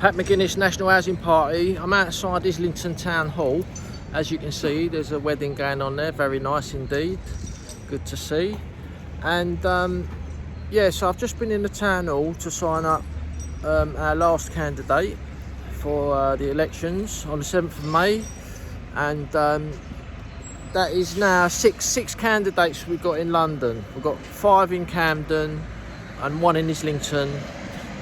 Pat McGuinness National Housing Party. I'm outside Islington Town Hall. As you can see, there's a wedding going on there. Very nice indeed. Good to see. And yeah, so I've just been in the town hall to sign up our last candidate for the elections on the 7th of May. And that is now six candidates we've got in London. We've got 5 in Camden and 1 in Islington.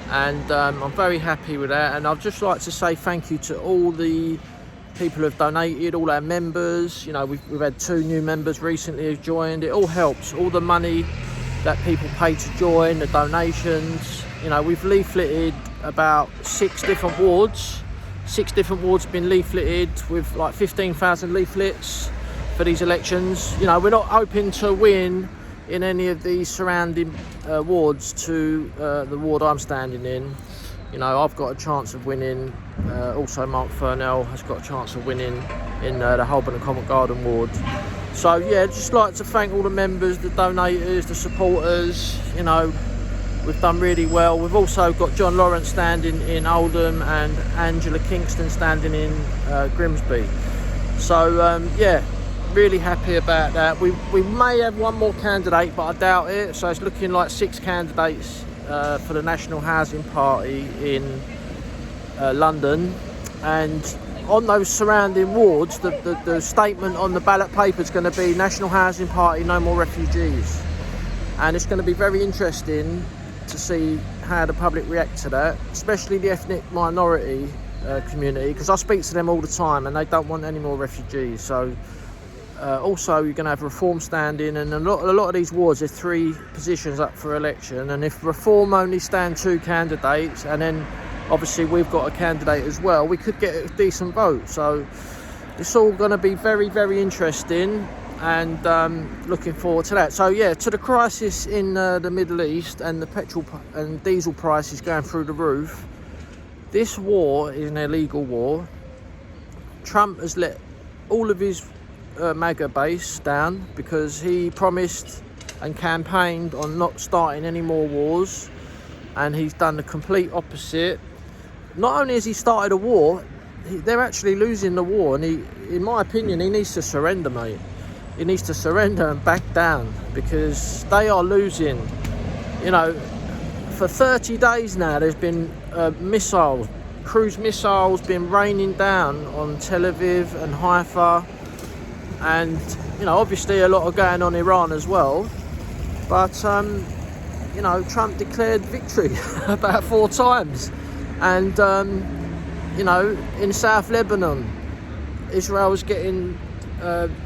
And I'm very happy with that, and I'd just like to say thank you to all the people who have donated, all our members. You know, we've had 2 new members recently who've joined. It all helps, all the money that people pay to join, the donations. You know, we've leafleted about 6 different wards. 6 different wards have been leafleted with like 15,000 leaflets for these elections. You know, we're not hoping to win in any of the surrounding wards to the ward I'm standing in. You know, I've got a chance of winning. Also, Mark Furnell has got a chance of winning in the Holborn and Covent Garden ward. So yeah, just like to thank all the members, the donators, the supporters. You know, we've done really well. We've also got John Lawrence standing in Oldham and Angela Kingston standing in Grimsby. So yeah, really happy about that. We may have 1 more candidate, but I doubt it. So it's looking like 6 candidates for the National Housing Party in London. And on those surrounding wards, the statement on the ballot paper is going to be National Housing Party, no more refugees. And it's going to be very interesting to see how the public react to that, especially the ethnic minority community, because I speak to them all the time and they don't want any more refugees. So also, you're going to have Reform standing, and a lot of these wards, there's 3 positions up for election. And if Reform only stand 2 candidates, and then obviously we've got a candidate as well, we could get a decent vote. So it's all going to be very, very interesting, and looking forward to that. So yeah, to the crisis in the Middle East and the petrol and diesel prices going through the roof, this war is an illegal war. Trump has let all of his MAGA base down because he promised and campaigned on not starting any more wars, and he's done the complete opposite. Not only has he started a war, they're actually losing the war, and in my opinion, he needs to surrender, mate. He needs to surrender and back down because they are losing. You know, for 30 days now, there's been missiles, cruise missiles been raining down on Tel Aviv and Haifa. And, you know, obviously a lot of going on Iran as well. But, you know, Trump declared victory about 4 times. And, you know, in South Lebanon, Israel was getting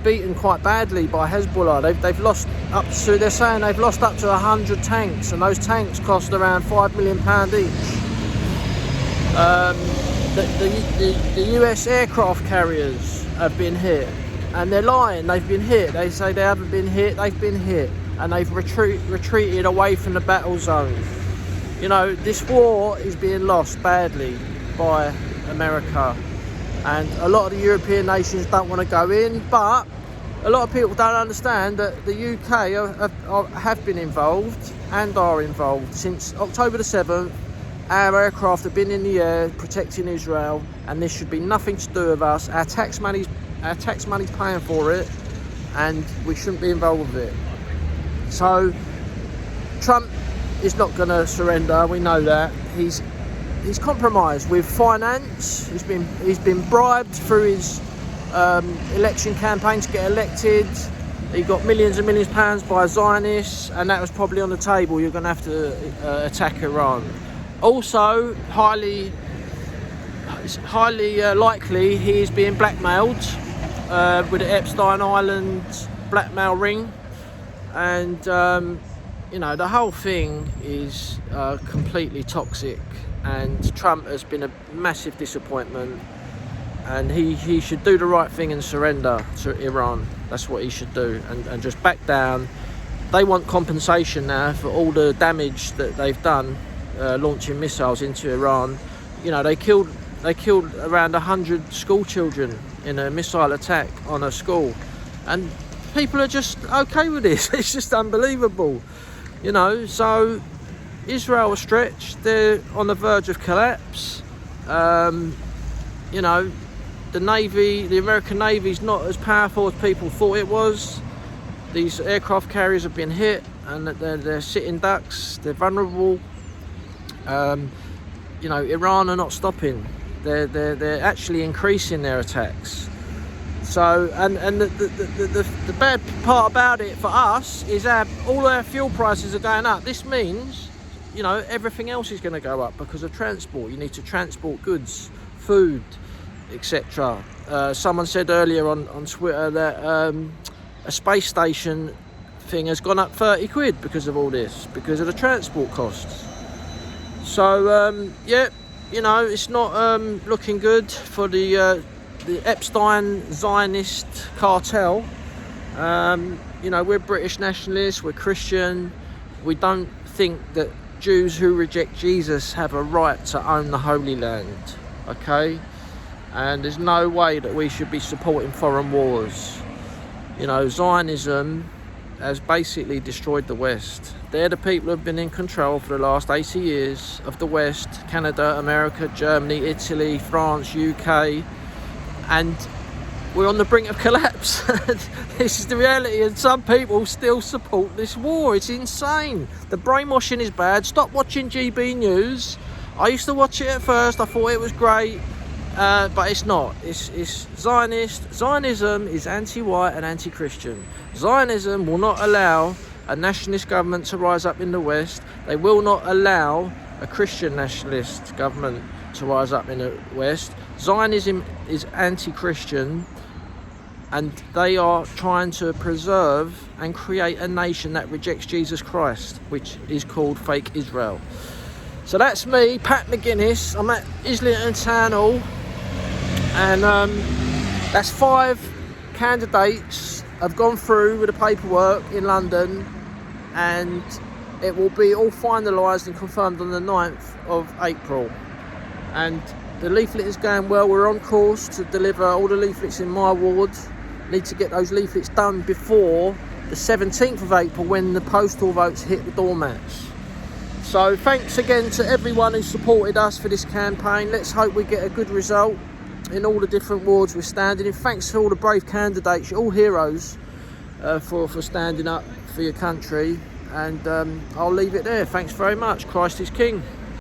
beaten quite badly by Hezbollah. They've lost up to, they're saying they've lost up to 100 tanks. And those tanks cost around £5 million each. The US aircraft carriers have been hit. And they're lying, they've been hit. They say they haven't been hit, they've been hit. And they've retreated away from the battle zone. You know, this war is being lost badly by America. And a lot of the European nations don't want to go in, but a lot of people don't understand that the UK have been involved and are involved. Since October the 7th, our aircraft have been in the air protecting Israel, and this should be nothing to do with us. Our tax money's paying for it, and we shouldn't be involved with it. So Trump is not going to surrender. We know that. He's compromised with finance. He's been bribed through his election campaign to get elected. He got millions and millions of pounds by Zionists, and that was probably on the table. You're going to have to attack Iran. Also, highly likely he is being blackmailed with the Epstein Island blackmail ring, and you know, the whole thing is completely toxic, and Trump has been a massive disappointment, and he should do the right thing and surrender to Iran. That's what he should do, and just back down. They want compensation now for all the damage that they've done launching missiles into Iran. You know, they killed around 100 school children in a missile attack on a school, and people are just okay with this. It's just unbelievable, you know. So Israel are stretched, they're on the verge of collapse, You know, the Navy, the American Navy is not as powerful as people thought it was. These aircraft carriers have been hit, and they're sitting ducks, they're vulnerable. You know, Iran are not stopping. They're actually increasing their attacks. So, and the bad part about it for us is that all our fuel prices are going up. This means, you know, everything else is going to go up because of transport. You need to transport goods, food, etc. Someone said earlier on Twitter that a space station thing has gone up 30 quid because of all this, because of the transport costs. So yeah, you know, it's not looking good for the Epstein Zionist cartel. You know, we're British nationalists, we're Christian. We don't think that Jews who reject Jesus have a right to own the Holy Land, okay? And there's no way that we should be supporting foreign wars. You know, Zionism has basically destroyed the West. They're the people who have been in control for the last 80 years of the West: Canada, America, Germany, Italy, France, UK. And we're on the brink of collapse. This is the reality, and some people still support this war. It's insane. The brainwashing is bad. Stop watching GB News. I used to watch it at first. I thought it was great, but it's not. It's Zionist. Zionism is anti-white and anti-Christian. Zionism will not allow a nationalist government to rise up in the West. They will not allow a Christian nationalist government to rise up in the West. Zionism is anti-Christian, and they are trying to preserve and create a nation that rejects Jesus Christ, which is called fake Israel. So that's me, Pat McGuinness. I'm at Islington Town Hall, and that's 5 candidates have gone through with the paperwork in London, and it will be all finalised and confirmed on the 9th of April. And the leaflet is going well. We're on course to deliver all the leaflets in my ward. Need to get those leaflets done before the 17th of April, when the postal votes hit the doormats. So thanks again to everyone who supported us for this campaign. Let's hope we get a good result in all the different wards we're standing in. Thanks to all the brave candidates. You're all heroes for standing up for your country. And I'll leave it there. Thanks very much. Christ is King.